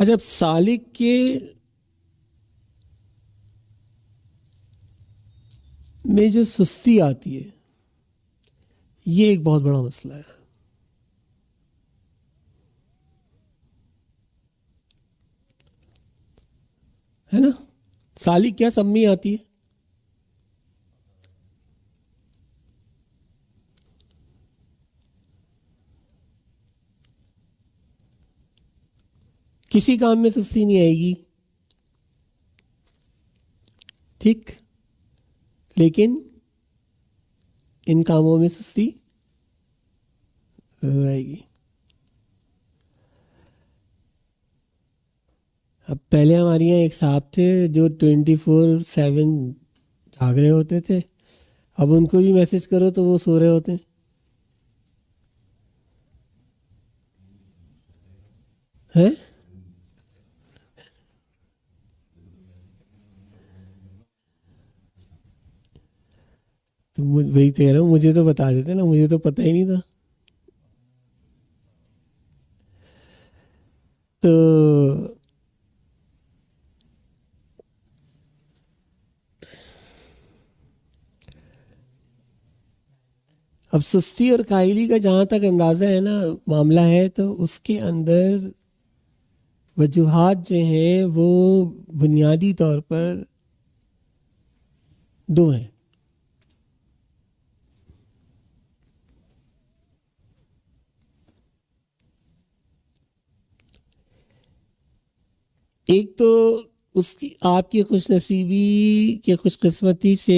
अच्छा, अब सालिक के में जो सुस्ती आती है, ये एक बहुत बड़ा मसला है ना। सालिक क्या, सब में आती है। किसी काम में सुस्ती नहीं आएगी, ठीक, लेकिन इन कामों में सुस्ती जरूर आएगी। अब पहले हमारे यहाँ एक साहब थे जो 24/7 जाग रहे होते थे, अब उनको भी मैसेज करो तो वो सो रहे होते हैं। हैं? तो वही कह रहा हूँ, मुझे तो बता देते ना, मुझे तो पता ही नहीं था। तो अब सुस्ती और काहली का जहाँ तक अंदाज़ा है ना, मामला है, तो उसके अंदर वजूहात जो हैं वो बुनियादी तौर पर दो हैं। एक तो उसकी आपकी खुशनसीबी की खुशकिस्मती से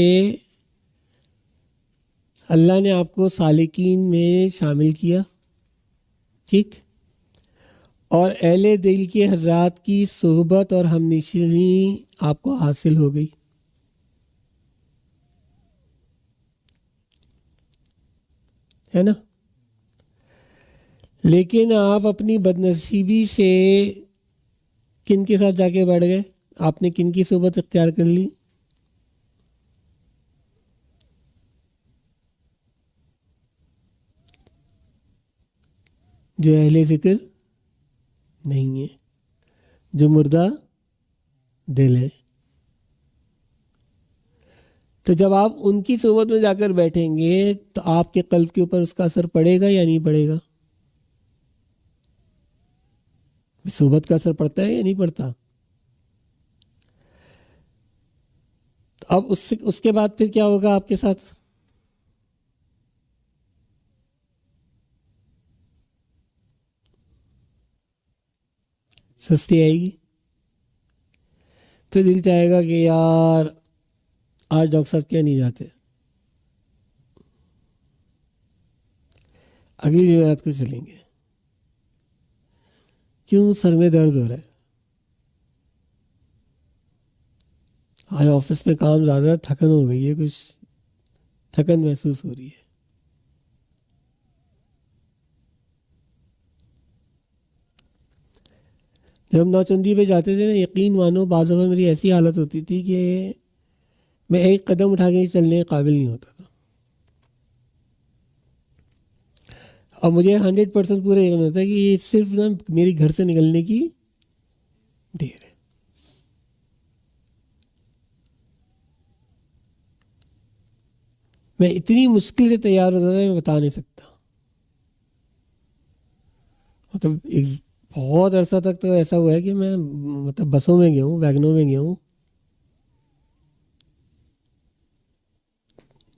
अल्लाह ने आपको सालिकीन में शामिल किया, ठीक, और अहले दिल के हजरात की सोहबत और हमनशिनी आपको हासिल हो गई, है ना। लेकिन आप अपनी बदनसीबी से किन के साथ जाके बैठ गए, आपने किन की सोहबत इख्तियार कर ली? जो अहले जिक्र नहीं है, जो मुर्दा दिल है। तो जब आप उनकी सोबत में जाकर बैठेंगे तो आपके कल्ब के ऊपर उसका असर पड़ेगा या नहीं पड़ेगा? सोबत का असर पड़ता है या नहीं पड़ता? तो अब उससे उसके बाद फिर क्या होगा आपके साथ? सुस्ती आएगी, फिर दिल चाहेगा कि यार आज डॉक्टर साहब क्या नहीं जाते, अगली जुमेरात को चलेंगे। क्यों? सर में दर्द हो रहा है, आज ऑफिस में काम ज़्यादा, थकन हो गई है, कुछ थकन महसूस हो रही है। जब हम नौचंदी पे जाते थे ना, यकीन मानो बाज़ दफ़ा मेरी ऐसी हालत होती थी कि मैं एक कदम उठा के चलने के काबिल नहीं होता था। और मुझे 100% पूरा यकीन होता है कि ये सिर्फ ना मेरी घर से निकलने की देर है। मैं इतनी मुश्किल से तैयार होता था, मैं बता नहीं सकता। मतलब एक बहुत अरसा तक तो ऐसा हुआ है कि मैं मतलब बसों में गया हूँ, वैगनों में गया हूँ,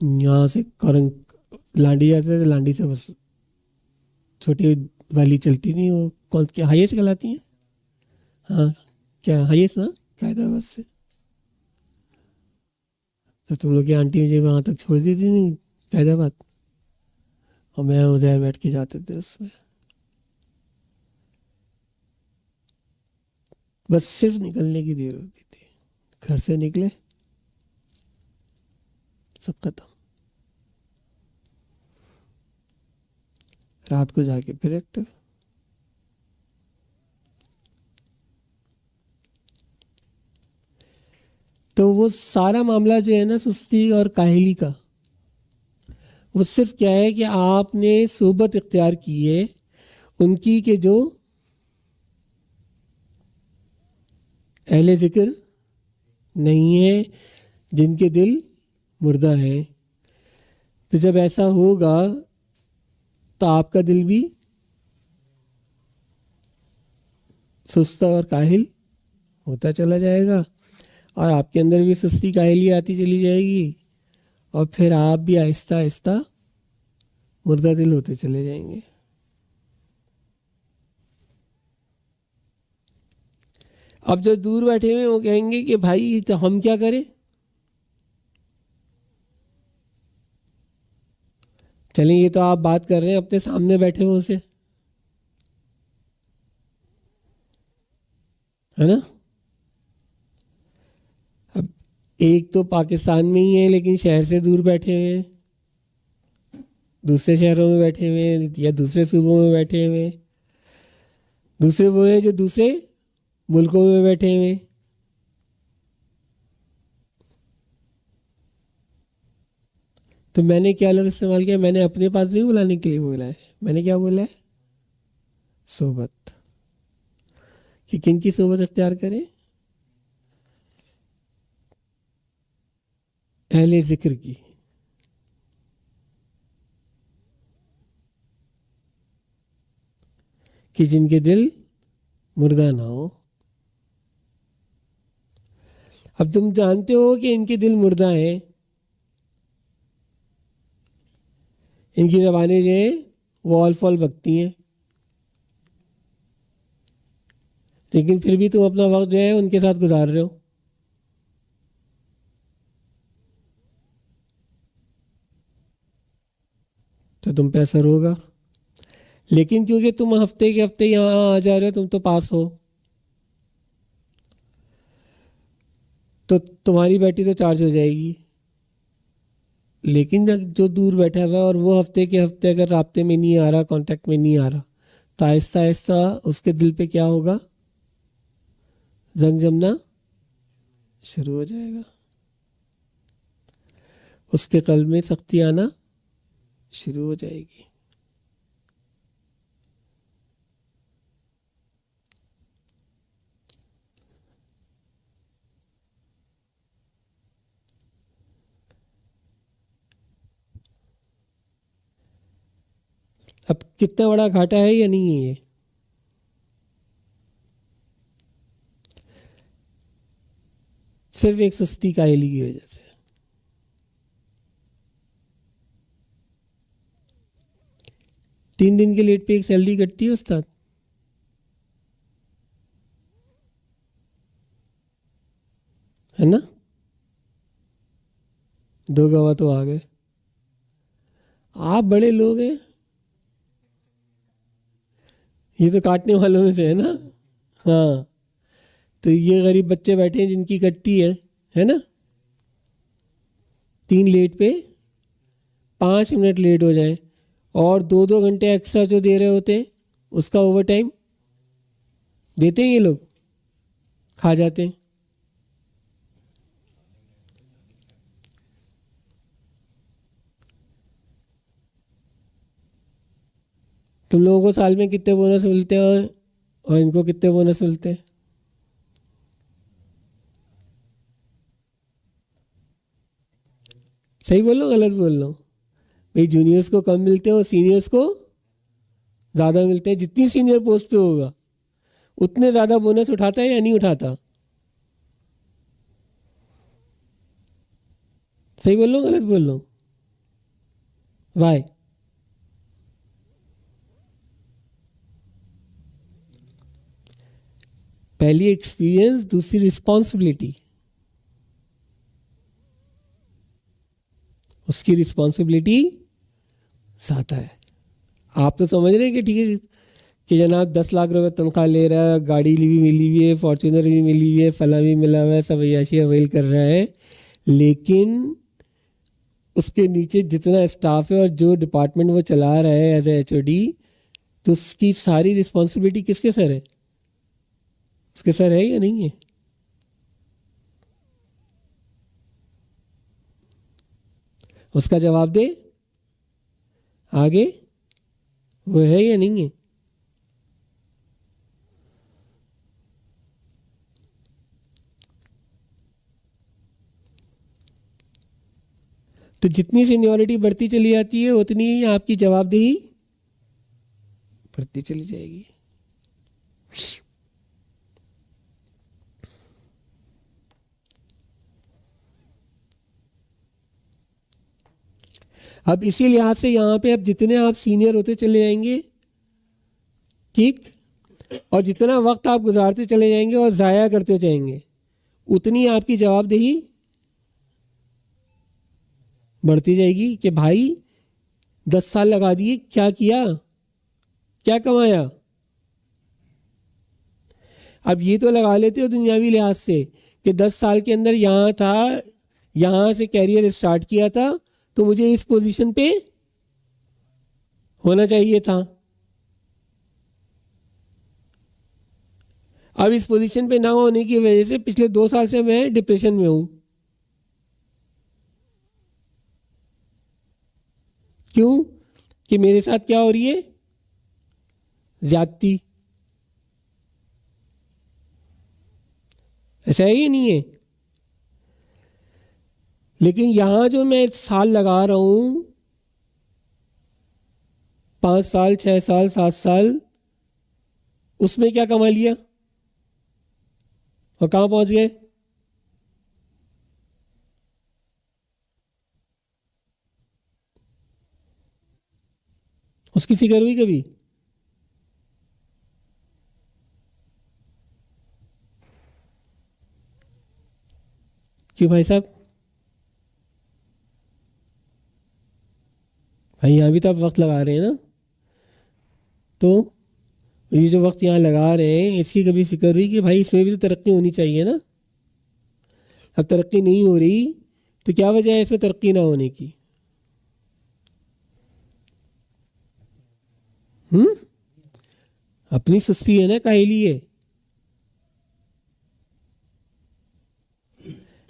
यहाँ से करंग लांडी जाते थे, लांडी से बस छोटी वाली चलती थी, वो कौन क्या हाईएस्ट कहलाती हैं? हाँ, क्या हाईएस्ट ना, कायदा बस से। तो तुम लोग की आंटी मुझे वहाँ तक छोड़ दी थी नहीं, फैजाबाद, और मैं उधर बैठ के जाते थे उसमें। बस सिर्फ निकलने की देर होती थी, घर से निकले सब खत्म, रात को जाके फिर एक्टिव। तो वो सारा मामला जो है ना सुस्ती और काहली का, वो सिर्फ क्या है कि आपने सोबत इख्तियार की है उनकी के जो अहले जिक्र नहीं है, जिनके दिल मुर्दा है। तो जब ऐसा होगा तो आपका दिल भी सुस्त और काहिल होता चला जाएगा, और आपके अंदर भी सुस्ती काहिली आती चली जाएगी, और फिर आप भी आहिस्ता आहिस्ता मुर्दा दिल होते चले जाएंगे। अब जो दूर बैठे हुए वो कहेंगे कि भाई तो हम क्या करें। चलिए, ये तो आप बात कर रहे हैं अपने सामने बैठे हुए से, है ना। अब एक तो पाकिस्तान में ही है लेकिन शहर से दूर बैठे हुए हैं, दूसरे शहरों में बैठे हुए हैं या दूसरे सूबों में बैठे हुए हैं। दूसरे वो हैं जो दूसरे मुल्कों में बैठे हुए हैं। तो मैंने क्या लफ्ज़ इस्तेमाल किया, मैंने अपने पास नहीं बुलाने के लिए बोला है, मैंने क्या बोला है, सोबत। कि किन की सोबत अख्तियार करें, अहले जिक्र की। कि जिनके दिल मुर्दा ना हो। अब तुम जानते हो कि इनके दिल मुर्दा हैं, इनकी ज़बानें जो हैं वो ऑल फॉल बकती हैं, लेकिन फिर भी तुम अपना वक्त जो है उनके साथ गुजार रहे हो। तो तुम पे असर होगा। लेकिन क्योंकि तुम हफ्ते के हफ्ते यहाँ आ जा रहे हो, तुम तो पास हो, तो तुम्हारी बैटरी तो चार्ज हो जाएगी। लेकिन जो दूर बैठा हुआ है और वो हफ्ते के हफ्ते अगर राब्ते में नहीं आ रहा, कांटेक्ट में नहीं आ रहा, तो आहिस्ता आहिस्ता उसके दिल पे क्या होगा, जंग जमना शुरू हो जाएगा, उसके कल्ब में सख्ती आना शुरू हो जाएगी। अब कितना बड़ा घाटा है या नहीं है ये, सिर्फ एक सुस्ती काहली की वजह से। 3 दिन के लेट पे एक सैलरी कटती है उस्ताद, है ना। 2 गवाह तो आ गए। आप बड़े लोग हैं, ये तो काटने वालों में से है ना। हाँ, तो ये गरीब बच्चे बैठे हैं जिनकी कटती है ना। 3 लेट पे 5 मिनट लेट हो जाए और 2-2 घंटे एक्स्ट्रा जो दे रहे होते हैं उसका ओवर टाइम देते हैं, ये लोग खा जाते हैं। तुम लोगों को साल में कितने बोनस मिलते हैं और इनको कितने बोनस मिलते हैं। सही बोल लो गलत बोल लो, भाई जूनियर्स को कम मिलते हैं और सीनियर्स को ज़्यादा मिलते हैं। जितनी सीनियर पोस्ट पे होगा उतने ज़्यादा बोनस उठाता है या नहीं उठाता। सही बोल लो गलत बोल लो, वाई। पहली एक्सपीरियंस, दूसरी रिस्पॉन्सिबिलिटी। उसकी रिस्पॉन्सिबिलिटी ज़्यादा है। आप तो समझ रहे हैं कि ठीक है कि जनाब 10 लाख रुपए तनख्वाह ले रहा है, गाड़ी भी मिली हुई है, फॉर्चूनर भी मिली हुई है, फला भी मिला हुआ है, सब अय्याशी अवेल कर रहा है, लेकिन उसके नीचे जितना स्टाफ है और जो डिपार्टमेंट वो चला रहा है एज ए HOD, तो उसकी सारी रिस्पॉन्सिबिलिटी किसके सर है, उसके सर है या नहीं है। उसका जवाब दे आगे, वो है या नहीं है। तो जितनी सीनियरिटी बढ़ती चली जाती है उतनी ही आपकी जवाबदेही बढ़ती चली जाएगी। अब इसी लिहाज से यहाँ पे अब जितने आप सीनियर होते चले जाएंगे, ठीक, और जितना वक्त आप गुजारते चले जाएंगे और ज़ाया करते जाएंगे, उतनी आपकी जवाबदेही बढ़ती जाएगी कि भाई 10 साल लगा दिए, क्या किया, क्या कमाया। अब ये तो लगा लेते हो दुनियावी लिहाज से कि 10 साल के अंदर यहाँ था, यहाँ से कैरियर स्टार्ट किया था, तो मुझे इस पोजीशन पे होना चाहिए था। अब इस पोजीशन पे ना होने की वजह से पिछले 2 साल से मैं डिप्रेशन में हूं। क्यों? कि मेरे साथ क्या हो रही है, ज्यादती। ऐसा है या नहीं है? लेकिन यहां जो मैं साल लगा रहा हूं, 5 साल 6 साल 7 साल, उसमें क्या कमा लिया और कहां पहुंच गए? उसकी फिक्र हुई कभी? क्यों भाई साहब? भाई यहाँ भी तो आप वक्त लगा रहे हैं ना, तो ये जो वक्त यहाँ लगा रहे हैं इसकी कभी फिक्र हुई कि भाई इसमें भी तो तरक्की होनी चाहिए ना? अब तरक्की नहीं हो रही तो क्या वजह है इसमें तरक्की ना होने की? अपनी सुस्ती है ना, काहली है।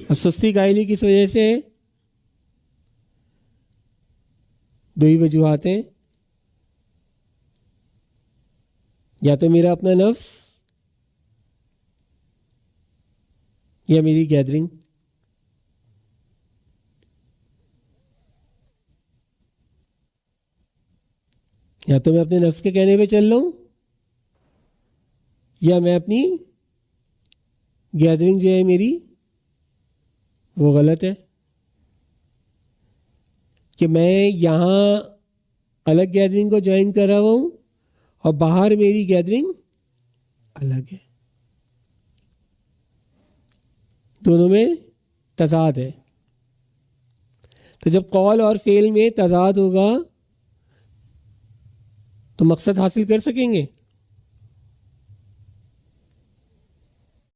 अब सुस्ती काहली किस वजह से है? दो ही वजूहात हैं, या तो मेरा अपना नफ्स या मेरी गैदरिंग। या तो मैं अपने नफ्स के कहने पे चल रहा हूं, या मैं अपनी गैदरिंग जो है मेरी वो गलत है कि मैं यहाँ अलग गैदरिंग को ज्वाइन कर रहा हूँ और बाहर मेरी गैदरिंग अलग है। दोनों में तजाद है। तो जब कौल और फेल में तजाद होगा तो मकसद हासिल कर सकेंगे?